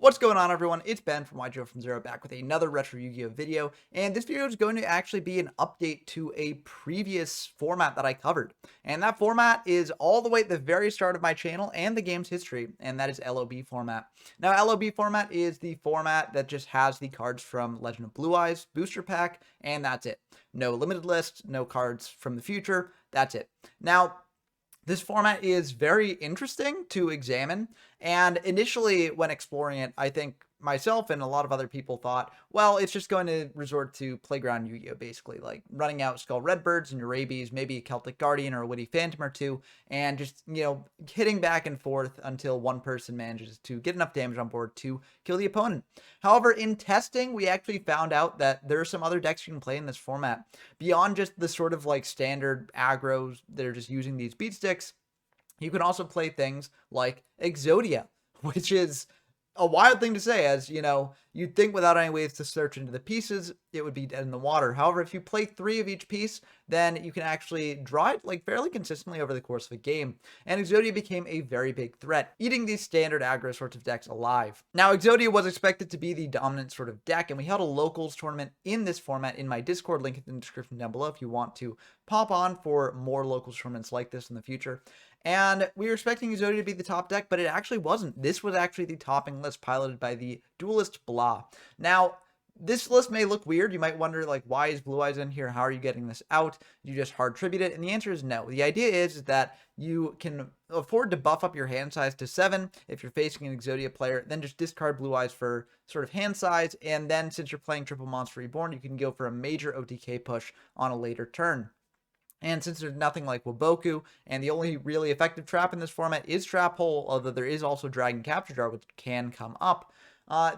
What's going on, everyone? It's Ben from YGO from Zero back with another Retro Yu-Gi-Oh video, and this video is going to actually be an update to a previous format that I covered. And that format is all the way at the very start of my channel and the game's history, and that is LOB format. Now, LOB format is the format that just has the cards from Legend of Blue Eyes booster pack, and that's it. No limited list, no cards from the future, that's it. Now, this format is very interesting to examine, and initially when exploring it, I think myself and a lot of other people thought, well, it's just going to resort to playground Yu-Gi-Oh! Basically, like running out Skull Redbirds and your Rabies, maybe a Celtic Guardian or a Witty Phantom or two, and just, hitting back and forth until one person manages to get enough damage on board to kill the opponent. However, in testing, we actually found out that there are some other decks you can play in this format. Beyond just the sort of like standard aggros that are just using these beat sticks, you can also play things like Exodia, which is a wild thing to say, as you'd think without any ways to search into the pieces, it would be dead in the water. However, if you play 3 of each piece, then you can actually draw it like fairly consistently over the course of a game. And Exodia became a very big threat, eating these standard aggro sorts of decks alive. Now, Exodia was expected to be the dominant sort of deck, and we held a locals tournament in this format in my Discord, link in the description down below if you want to pop on for more locals tournaments like this in the future. And we were expecting Exodia to be the top deck, but it actually wasn't. This was actually the topping list piloted by the Duelist Blah. Now, this list may look weird. You might wonder, like, why is Blue Eyes in here? How are you getting this out? You just hard tribute it? And the answer is no. The idea is that you can afford to buff up your hand size to 7 if you're facing an Exodia player, then just discard Blue Eyes for sort of hand size, and then since you're playing Triple Monster Reborn, you can go for a major OTK push on a later turn. And since there's nothing like Waboku, and the only really effective trap in this format is Trap Hole, although there is also Dragon Capture Jar, which can come up,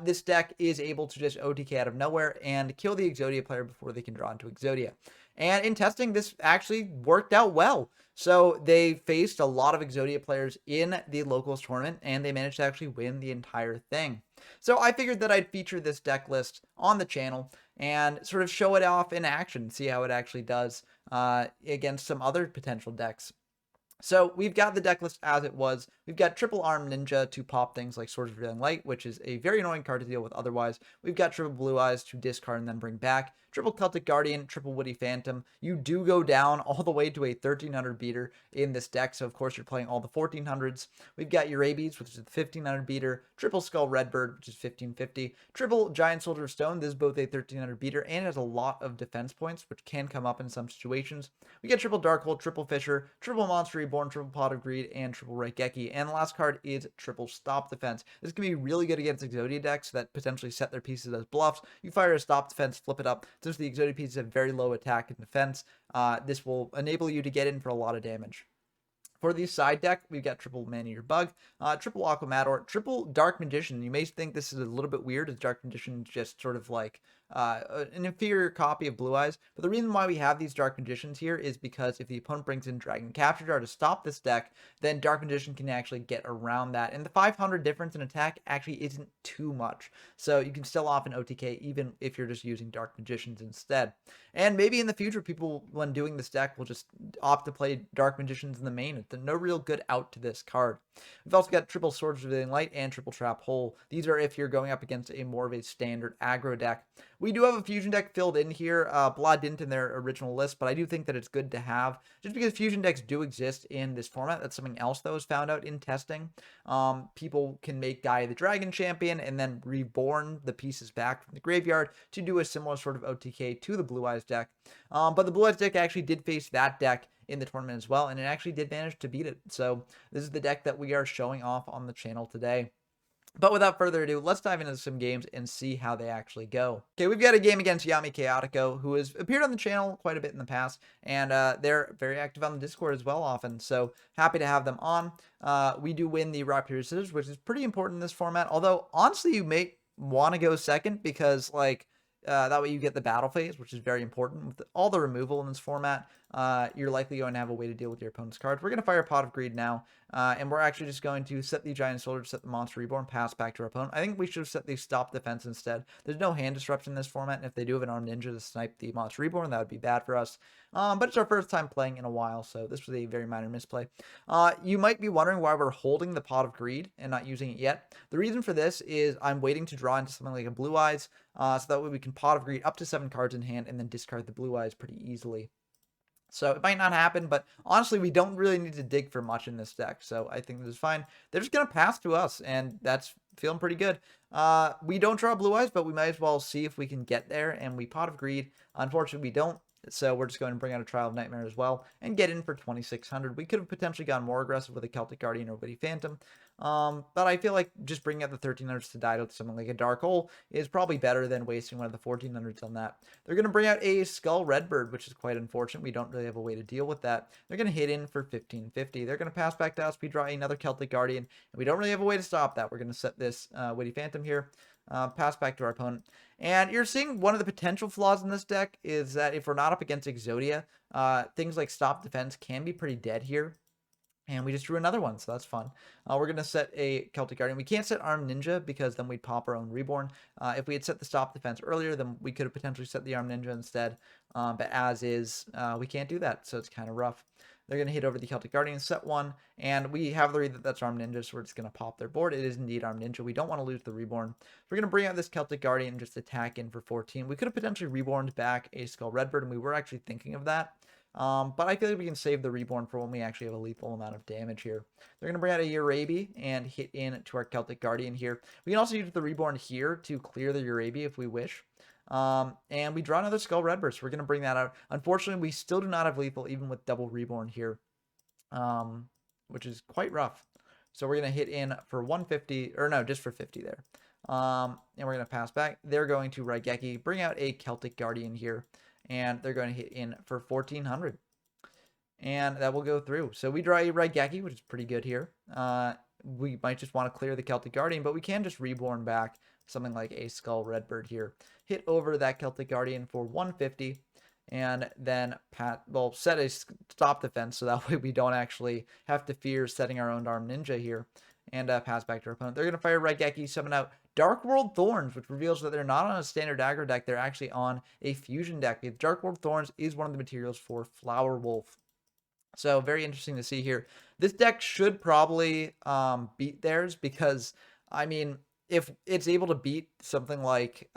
this deck is able to just OTK out of nowhere and kill the Exodia player before they can draw into Exodia. And in testing, this actually worked out well. So they faced a lot of Exodia players in the locals tournament, and they managed to actually win the entire thing. So I figured that I'd feature this deck list on the channel and sort of show it off in action, see how it actually does against some other potential decks. So we've got the deck list as it was. We've got Triple Arm Ninja to pop things like Swords of Revealing Light, which is a very annoying card to deal with otherwise. We've got Triple Blue Eyes to discard and then bring back. Triple Celtic Guardian, Triple Witty Phantom. You do go down all the way to a 1300 beater in this deck, so of course you're playing all the 1400s. We've got your Rabies, which is the 1500 beater. Triple Skull Redbird, which is 1550. Triple Giant Soldier of Stone, this is both a 1300 beater and has a lot of defense points, which can come up in some situations. We get Triple Darkhold, Triple Fisher, Triple Monster Reborn, Triple Pot of Greed, and Triple Raigeki. And the last card is Triple Stop Defense. This can be really good against Exodia decks that potentially set their pieces as bluffs. You fire a Stop Defense, flip it up. Since the Exodia pieces have very low attack and defense, this will enable you to get in for a lot of damage. For the side deck, we've got Triple Man-Eater Bug, Triple Aquamador, Triple Dark Magician. You may think this is a little bit weird, as Dark Magician is just sort of like an inferior copy of Blue Eyes. But the reason why we have these Dark Magicians here is because if the opponent brings in Dragon Capture Jar to stop this deck, then Dark Magician can actually get around that. And the 500 difference in attack actually isn't too much. So you can still often OTK even if you're just using Dark Magicians instead. And maybe in the future, people, when doing this deck, will just opt to play Dark Magicians in the main. There's no real good out to this card. We've also got Triple Swords of Revealing Light and Triple Trap Hole. These are if you're going up against a more of a standard aggro deck. We do have a fusion deck filled in here. Blah didn't in their original list, but I do think that it's good to have, just because fusion decks do exist in this format. That's something else that was found out in testing. People can make Gaia the Dragon Champion and then reborn the pieces back from the graveyard to do a similar sort of OTK to the Blue Eyes deck. But the Blue Eyes deck actually did face that deck in the tournament as well, and it actually did manage to beat it. So this is the deck that we are showing off on the channel today. But without further ado, let's dive into some games and see how they actually go. Okay, we've got a game against Yami Chaotico, who has appeared on the channel quite a bit in the past, and they're very active on the Discord as well often, so happy to have them on. We do win the Rock, Paper, Scissors, which is pretty important in this format, although honestly you may want to go second because, like, that way you get the battle phase, which is very important with all the removal in this format. you're likely going to have a way to deal with your opponent's cards. We're going to fire Pot of Greed now, and we're actually just going to set the Giant Soldier, set the Monster Reborn, pass back to our opponent. I think we should have set the Stop Defense instead. There's no hand disruption in this format, and if they do have an Armed Ninja to snipe the Monster Reborn, that would be bad for us. But it's our first time playing in a while, so this was a very minor misplay. You might be wondering why we're holding the Pot of Greed and not using it yet. The reason for this is I'm waiting to draw into something like a Blue Eyes, so that way we can Pot of Greed up to 7 cards in hand and then discard the Blue Eyes pretty easily. So it might not happen, but honestly, we don't really need to dig for much in this deck. So I think this is fine. They're just going to pass to us, and that's feeling pretty good. We don't draw Blue Eyes, but we might as well see if we can get there, and we Pot of Greed. Unfortunately, we don't. So we're just going to bring out a Trial of Nightmare as well and get in for 2,600. We could have potentially gone more aggressive with a Celtic Guardian or Witty Phantom. But I feel like just bringing out the 1,300s to die to something like a Dark Hole is probably better than wasting one of the 1,400s on that. They're going to bring out a Skull Redbird, which is quite unfortunate. We don't really have a way to deal with that. They're going to hit in for 1,550. They're going to pass back to us. We draw another Celtic Guardian, and we don't really have a way to stop that. We're going to set this Witty Phantom here. Pass back to our opponent. And you're seeing one of the potential flaws in this deck is that if we're not up against Exodia, things like Stop Defense can be pretty dead here. And we just drew another one, so that's fun. We're going to set a Celtic Guardian. We can't set Armed Ninja because then we'd pop our own Reborn. If we had set the Stop Defense earlier, then we could have potentially set the Armed Ninja instead. But as is, we can't do that, so it's kind of rough. They're going to hit over the Celtic Guardian, set one, and we have the read that that's Armed Ninja, so we're just going to pop their board. It is indeed Armed Ninja. We don't want to lose the Reborn. We're going to bring out this Celtic Guardian and just attack in for 14. We could have potentially Reborned back a Skull Redbird, and we were actually thinking of that. But I feel like we can save the Reborn for when we actually have a lethal amount of damage here. They're going to bring out a Urabi and hit in to our Celtic Guardian here. We can also use the Reborn here to clear the Urabi if we wish. And we draw another Skull Redbird, so we're going to bring that out. Unfortunately, we still do not have lethal, even with double Reborn here, which is quite rough. So we're going to hit in for 150, or no, just for 50 there. And we're going to pass back. They're going to Raigeki, bring out a Celtic Guardian here, and they're going to hit in for 1,400. And that will go through. So we draw a Raigeki, which is pretty good here. We might just want to clear the Celtic Guardian, but we can just Reborn back something like a Skull Redbird here. Hit over that Celtic Guardian for 150, and then set a Stop Defense, so that way we don't actually have to fear setting our own Armed Ninja here, and pass back to our opponent. They're going to fire Raigeki, summon out Dark World Thorns, which reveals that they're not on a standard aggro deck, they're actually on a fusion deck. Dark World Thorns is one of the materials for Flower Wolf. So very interesting to see here. This deck should probably beat theirs because, I mean, if it's able to beat something like,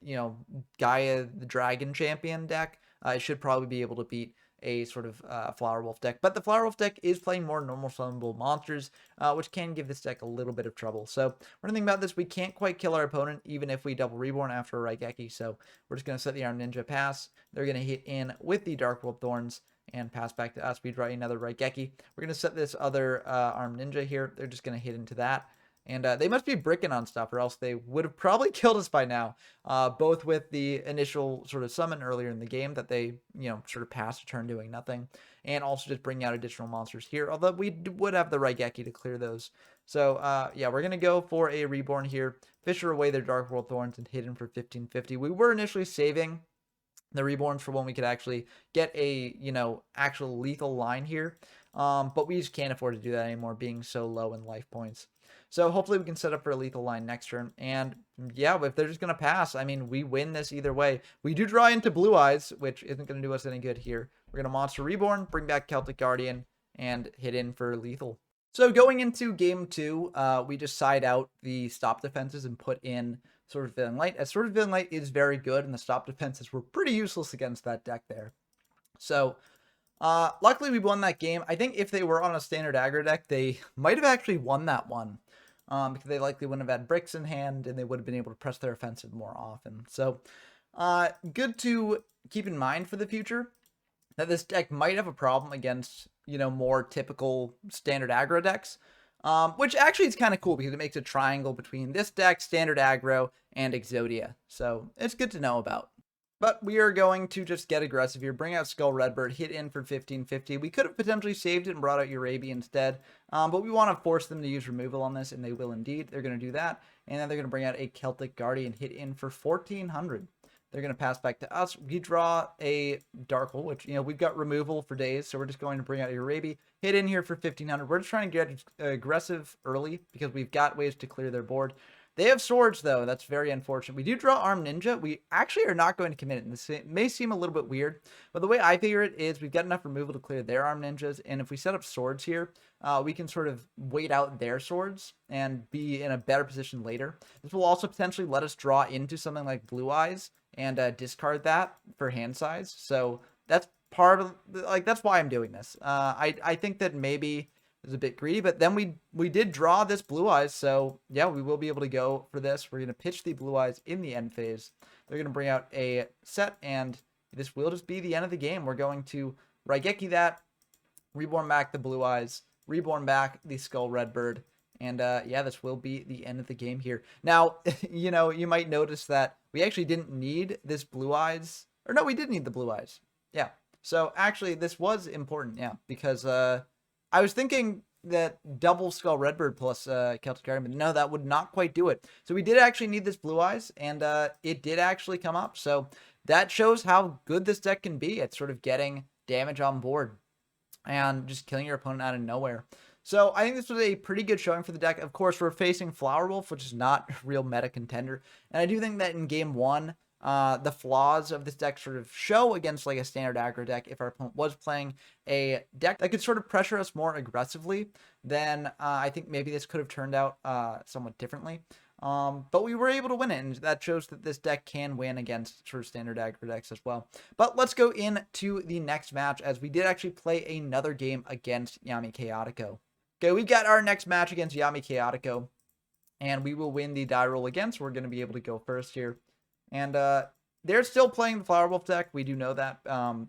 you know, Gaia the Dragon Champion deck, it should probably be able to beat a sort of Flower Wolf deck. But the Flower Wolf deck is playing more normal summonable monsters, which can give this deck a little bit of trouble. So we're thinking about this. We can't quite kill our opponent, even if we double Reborn after a Raigeki. So we're just going to set the Armed Ninja pass. They're going to hit in with the Dark World Thorns and pass back to us. We draw another Raigeki. We're going to set this other Armed Ninja here. They're just going to hit into that. And they must be bricking on stuff, or else they would have probably killed us by now. Both with the initial sort of summon earlier in the game that they, you know, sort of passed a turn doing nothing, and also just bringing out additional monsters here. Although we would have the Raigeki to clear those. So yeah, we're gonna go for a Reborn here, fisher away their Dark World Thorns, and hit in for 1,550. We were initially saving the Reborns for when we could actually get a, you know, actual lethal line here. But we just can't afford to do that anymore, being so low in life points. So hopefully we can set up for a lethal line next turn. And yeah, if they're just going to pass, I mean, we win this either way. We do draw into Blue Eyes, which isn't going to do us any good here. We're going to Monster Reborn, bring back Celtic Guardian, and hit in for lethal. So going into game 2, we just side out the Stop Defenses and put in Sword of Villain Light. As Sword of Villain Light is very good, and the Stop Defenses were pretty useless against that deck there. So luckily we won that game. I think if they were on a standard aggro deck, they might have actually won that one. Because they likely wouldn't have had bricks in hand, and they would have been able to press their offensive more often. So, good to keep in mind for the future that this deck might have a problem against, you know, more typical standard aggro decks. Which actually is kind of cool because it makes a triangle between this deck, standard aggro, and Exodia. So, it's good to know about. But we are going to just get aggressive here, bring out Skull Redbird, hit in for 1,550. We could have potentially saved it and brought out Urabi instead, but we want to force them to use removal on this, and they will indeed. They're going to do that, and then they're going to bring out a Celtic Guardian, hit in for 1,400. They're going to pass back to us. We draw a Dark Hole, which, we've got removal for days. So we're just going to bring out a Uraby, hit in here for 1,500. We're just trying to get aggressive early because we've got ways to clear their board. They have swords, though. That's very unfortunate. We do draw Armed Ninja. We actually are not going to commit it. And this may seem a little bit weird, but the way I figure it is we've got enough removal to clear their Armed Ninjas. And if we set up swords here, we can sort of wait out their swords and be in a better position later. This will also potentially let us draw into something like Blue Eyes and discard that for hand size. So that's part of, that's why I'm doing this. I think that maybe is a bit greedy, but then we did draw this Blue Eyes, so yeah, we will be able to go for this. We're going to pitch the Blue Eyes in the end phase. They're going to bring out a set, and this will just be the end of the game. We're going to Raigeki that, reborn back the Blue Eyes, reborn back the Skull Redbird, and yeah, this will be the end of the game here. Now, you might notice that we actually didn't need this Blue Eyes, or no, we did need the Blue Eyes. Yeah, so actually this was important, yeah, because I was thinking that double Skull Redbird plus Celtic Guardian, but no, that would not quite do it. So we did actually need this Blue Eyes, and it did actually come up. So that shows how good this deck can be at sort of getting damage on board and just killing your opponent out of nowhere. So I think this was a pretty good showing for the deck. Of course, we're facing Flower Wolf, which is not a real meta contender. And I do think that in game one, the flaws of this deck sort of show against like a standard aggro deck. If our opponent was playing a deck that could sort of pressure us more aggressively, then I think maybe this could have turned out somewhat differently. But we were able to win it, and that shows that this deck can win against sort of standard aggro decks as well. But let's go into the next match, as we did actually play another game against Yami Chaotico. Okay, we've got our next match against Yami Chaotico, and we will win the die roll again, so we're going to be able to go first here. And they're still playing the Flower Wolf deck. We do know that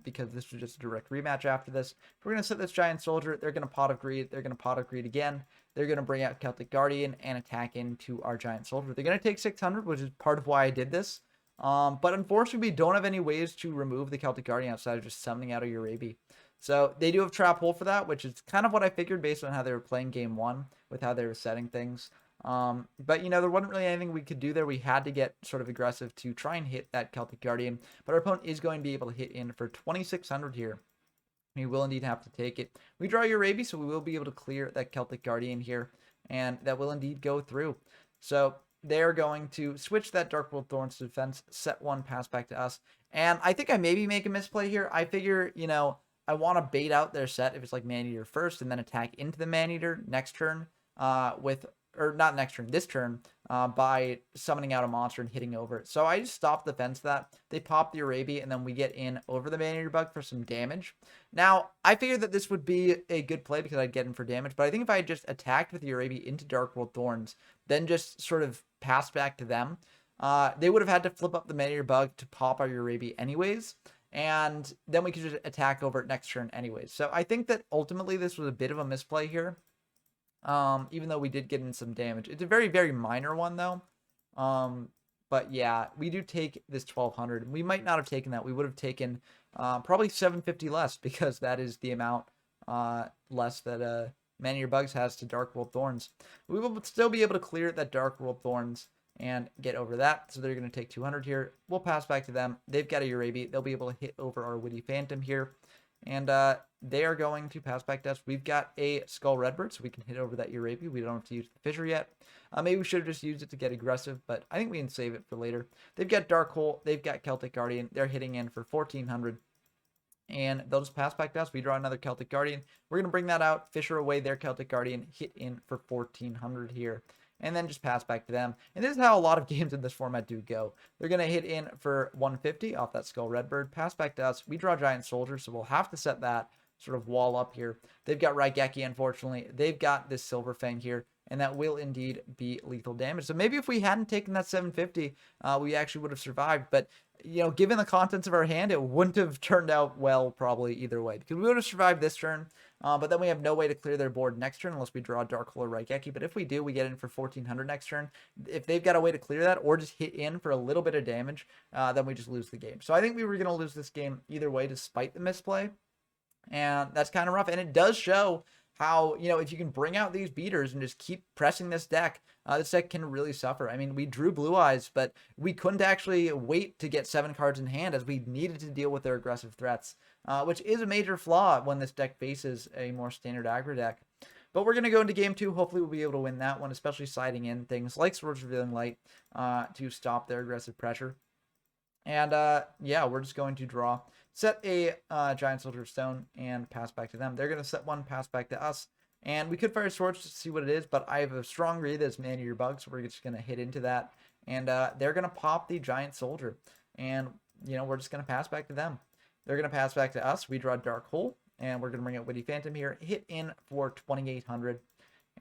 because this was just a direct rematch after this. We're going to set this Giant Soldier. They're going to Pot of Greed. They're going to Pot of Greed again. They're going to bring out Celtic Guardian and attack into our Giant Soldier. They're going to take 600, which is part of why I did this. But unfortunately, we don't have any ways to remove the Celtic Guardian outside of just summoning out a Uraby. So they do have Trap Hole for that, which is kind of what I figured based on how they were playing game one with how they were setting things. But there wasn't really anything we could do there. We had to get sort of aggressive to try and hit that Celtic Guardian, but our opponent is going to be able to hit in for 2,600 here. We will indeed have to take it. We draw Uraby, so we will be able to clear that Celtic Guardian here, and that will indeed go through. So they're going to switch that Dark World Thorns to defense, set one, pass back to us, and I think I maybe make a misplay here. I figure, I want to bait out their set if it's like Maneater first, and then attack into the Maneater next turn or not next turn, this turn, by summoning out a monster and hitting over it. So I just stopped the fence that. They pop the Uraby, and then we get in over the Maneater bug for some damage. Now, I figured that this would be a good play because I'd get in for damage, but I think if I had just attacked with the Uraby into Dark World Thorns, then just sort of passed back to them, they would have had to flip up the Maneater bug to pop our Uraby anyways, and then we could just attack over it next turn anyways. So I think that ultimately this was a bit of a misplay here. Even though we did get in some damage. It's a very, very minor one, though. But yeah, we do take this 1,200. We might not have taken that. We would have taken probably 750 less, because that is the amount less that Maneater Bugs has to Dark World Thorns. We will still be able to clear that Dark World Thorns and get over that. So they're going to take 200 here. We'll pass back to them. They've got a Uraby. They'll be able to hit over our Witty Phantom here. And they are going to pass back to us. We've got a Skull Redbird, so we can hit over that Uraby. We don't have to use the Fissure yet. Maybe we should have just used it to get aggressive, but I think we can save it for later. They've got Dark Hole. They've got Celtic Guardian. They're hitting in for 1,400. And they'll just pass back to us. We draw another Celtic Guardian. We're going to bring that out, Fissure away their Celtic Guardian, hit in for 1,400 here, and then just pass back to them. And this is how a lot of games in this format do go. They're going to hit in for 150 off that Skull Redbird, pass back to us. We draw Giant Soldier, so we'll have to set that sort of wall up here. They've got Raigeki, unfortunately. They've got this Silver Fang here, and that will indeed be lethal damage. So maybe if we hadn't taken that 750, we actually would have survived. But, given the contents of our hand, it wouldn't have turned out well probably either way, because we would have survived this turn, but then we have no way to clear their board next turn unless we draw Dark Hole or Raigeki. But if we do, we get in for 1,400 next turn. If they've got a way to clear that or just hit in for a little bit of damage, then we just lose the game. So I think we were going to lose this game either way despite the misplay. And that's kind of rough. And it does show how, you know, if you can bring out these beaters and just keep pressing this deck can really suffer. I mean, we drew Blue Eyes, but we couldn't actually wait to get 7 cards in hand as we needed to deal with their aggressive threats, which is a major flaw when this deck faces a more standard aggro deck. But we're going to go into game 2. Hopefully we'll be able to win that one, especially siding in things like Swords Revealing Light to stop their aggressive pressure. And yeah, we're just going to draw, set a Giant Soldier of Stone, and pass back to them. They're going to set one, pass back to us. And we could fire Swords to see what it is, but I have a strong read that it's Man Eater Bug, so we're just going to hit into that. And they're going to pop the Giant Soldier. And, you know, we're just going to pass back to them. They're going to pass back to us. We draw Dark Hole, and we're going to bring out Witty Phantom here. Hit in for 2,800.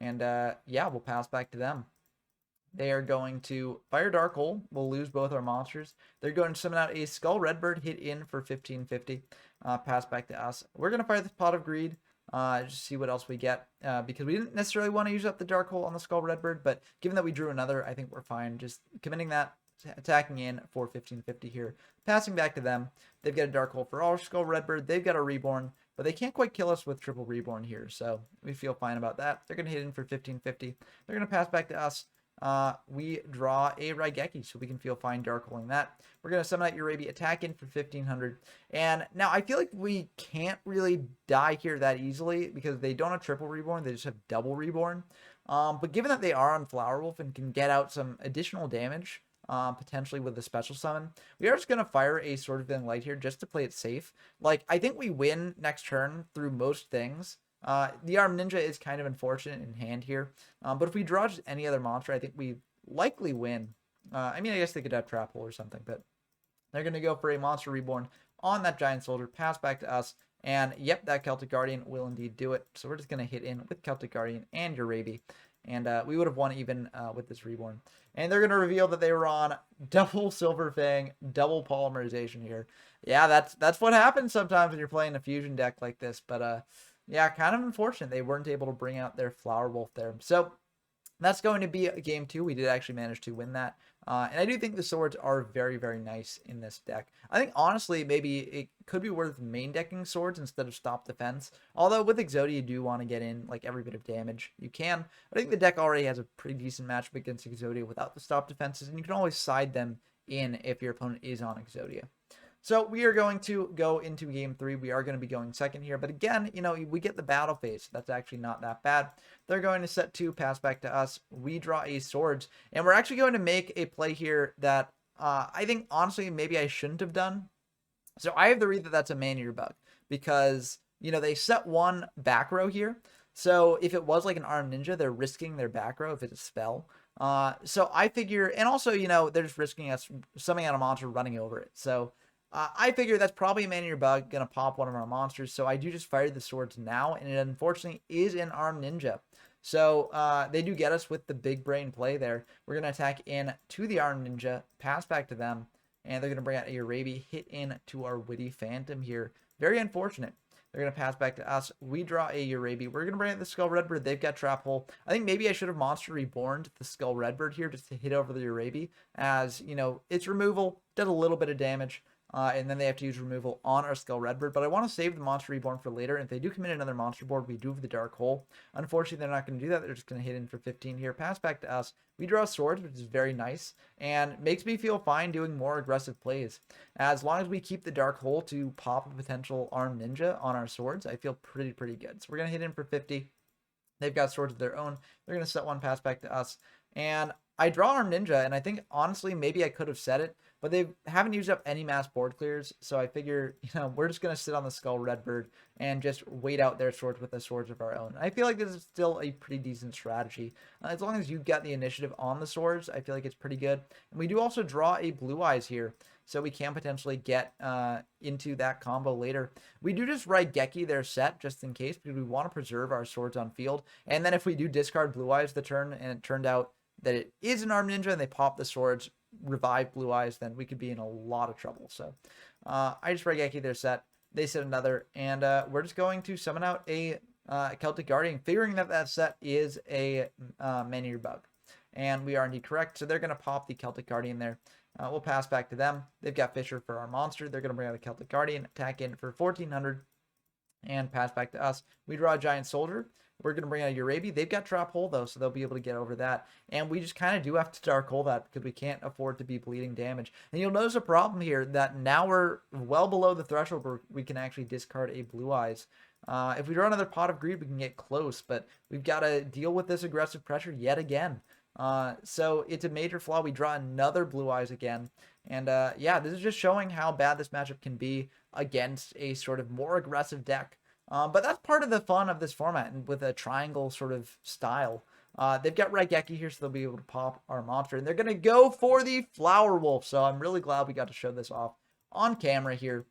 And yeah, we'll pass back to them. They are going to fire Dark Hole. We'll lose both our monsters. They're going to summon out a Skull Redbird, hit in for 1,550. Pass back to us. We're going to fire the Pot of Greed. Just see what else we get. Because we didn't necessarily want to use up the Dark Hole on the Skull Redbird, but given that we drew another, I think we're fine. Just committing that, attacking in for 1,550 here. Passing back to them. They've got a Dark Hole for our Skull Redbird. They've got a Reborn, but they can't quite kill us with triple Reborn here, so we feel fine about that. They're going to hit in for 1,550. They're going to pass back to us. We draw a Raigeki, so we can feel fine Dark Holing that. We're going to summon out Urabi, attack in for 1,500. And now I feel like we can't really die here that easily because they don't have triple Reborn, they just have double Reborn. But given that they are on Flower Wolf and can get out some additional damage, potentially with the special summon, we are just going to fire a Sword of Revealing Light here just to play it safe. Like, I think we win next turn through most things. The Armed Ninja is kind of unfortunate in hand here. But if we draw just any other monster, I think we likely win. I mean, I guess they could have Trap Hole or something, but they're going to go for a Monster Reborn on that Giant Soldier, pass back to us, and yep, that Celtic Guardian will indeed do it. So we're just going to hit in with Celtic Guardian and Urabi, and we would have won even with this Reborn. And they're going to reveal that they were on double Silver Fang, double Polymerization here. Yeah, that's what happens sometimes when you're playing a fusion deck like this, but yeah, kind of unfortunate they weren't able to bring out their Flower Wolf there. So that's going to be a game 2. We did actually manage to win that. And I do think the swords are very, very nice in this deck. I think, honestly, maybe it could be worth main decking swords instead of Stop Defense. Although, with Exodia, you do want to get in, like, every bit of damage you can. I think the deck already has a pretty decent matchup against Exodia without the Stop Defenses, and you can always side them in if your opponent is on Exodia. So we are going to go into game 3. We are going to be going second here. But again, you know, we get the battle phase. So that's actually not that bad. They're going to set 2, pass back to us. We draw a Swords. And we're actually going to make a play here that I think, honestly, maybe I shouldn't have done. So I have the read that that's a Man Eater Bug. Because, you know, they set 1 back row here. So if it was like an Armed Ninja, they're risking their back row if it's a spell. So I figure, and also, you know, they're just risking us summoning out a monster running over it. So I figure that's probably a Man Eater Bug, gonna pop one of our monsters, so I do just fire the swords now, and it unfortunately is an Armed Ninja. So they do get us with the big brain play there. We're gonna attack in to the Armed Ninja, pass back to them, and they're gonna bring out a Urabi, hit in to our Witty Phantom here. Very unfortunate. They're gonna pass back to us. We draw a Urabi. We're gonna bring out the Skull Redbird. They've got Trap Hole. I think maybe I should have Monster Reborn the Skull Redbird here just to hit over the Urabi, as you know, its removal does a little bit of damage. And then they have to use removal on our Skull Redbird. But I want to save the Monster Reborn for later. And if they do commit another monster board, we do have the Dark Hole. Unfortunately, they're not going to do that. They're just going to hit in for 15 here. Pass back to us. We draw Swords, which is very nice. And makes me feel fine doing more aggressive plays. As long as we keep the Dark Hole to pop a potential Armed Ninja on our Swords, I feel pretty good. So we're going to hit in for 50. They've got Swords of their own. They're going to set 1, pass back to us. And I draw Armed Ninja, and I think, honestly, maybe I could have set it. But they haven't used up any mass board clears, so I figure, you know, we're just going to sit on the Skull Redbird and just wait out their swords with the swords of our own. I feel like this is still a pretty decent strategy. As long as you've got the initiative on the swords, I feel like it's pretty good. And we do also draw a Blue Eyes here, so we can potentially get into that combo later. We do just Raigeki their set, just in case, because we want to preserve our swords on field. And then if we do discard Blue Eyes the turn, and it turned out that it is an Armed Ninja, and they pop the swords, revive Blue Eyes, then we could be in a lot of trouble. So I just Raigeki their set. They set another, and we're just going to summon out a Celtic Guardian, figuring that that set is a Man Eater Bug. And we are indeed correct. So they're going to pop the Celtic Guardian there. We'll pass back to them. They've got Fisher for our monster. They're going to bring out a Celtic Guardian, attack in for 1,400, and pass back to us. We draw a Giant Soldier. We're going to bring out Urabi. They've got Trap Hole, though, so they'll be able to get over that. And we just kind of do have to Dark Hole that because we can't afford to be bleeding damage. And you'll notice a problem here that now we're well below the threshold where we can actually discard a Blue Eyes. If we draw another Pot of Greed, we can get close, but we've got to deal with this aggressive pressure yet again. So it's a major flaw. We draw another Blue Eyes again. And yeah, this is just showing how bad this matchup can be against a sort of more aggressive deck. But that's part of the fun of this format and with a triangle sort of style. They've got Raigeki here, so they'll be able to pop our monster. And they're going to go for the Flower Wolf. So I'm really glad we got to show this off on camera here.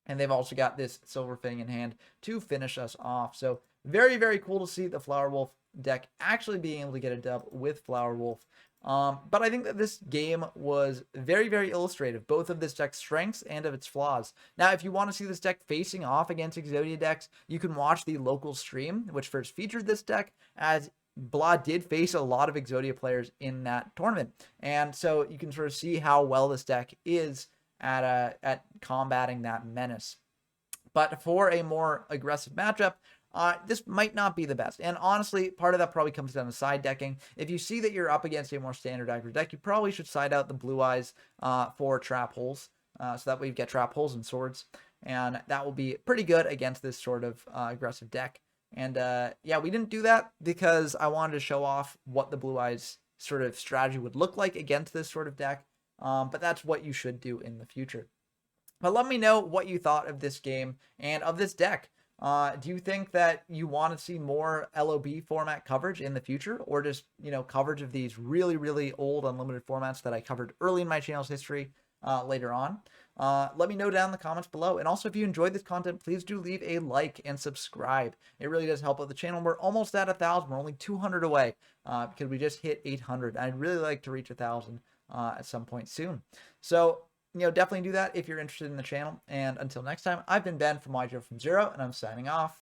And they've also got this Silver Fang in hand to finish us off. So very, very cool to see the Flower Wolf deck actually being able to get a dub with Flower Wolf. But I think that this game was very, very illustrative, both of this deck's strengths and of its flaws. Now, if you want to see this deck facing off against Exodia decks, you can watch the local stream, which first featured this deck, as Blah did face a lot of Exodia players in that tournament. And so you can sort of see how well this deck is at combating that menace. But for a more aggressive matchup, this might not be the best. And honestly, part of that probably comes down to side decking. If you see that you're up against a more standard aggro deck, you probably should side out the Blue Eyes for Trap Holes. So that way you get Trap Holes and Swords. And that will be pretty good against this sort of aggressive deck. And yeah, we didn't do that because I wanted to show off what the Blue Eyes sort of strategy would look like against this sort of deck. But that's what you should do in the future. But let me know what you thought of this game and of this deck. Do you think that you want to see more LOB format coverage in the future, or just, coverage of these really, really old unlimited formats that I covered early in my channel's history later on? Let me know down in the comments below. And also, if you enjoyed this content, please do leave a like and subscribe. It really does help out the channel. We're almost at 1,000. We're only 200 away because we just hit 800. I'd really like to reach 1,000 at some point soon. So, definitely do that if you're interested in the channel. And until next time, I've been Ben from YGO from Zero, and I'm signing off.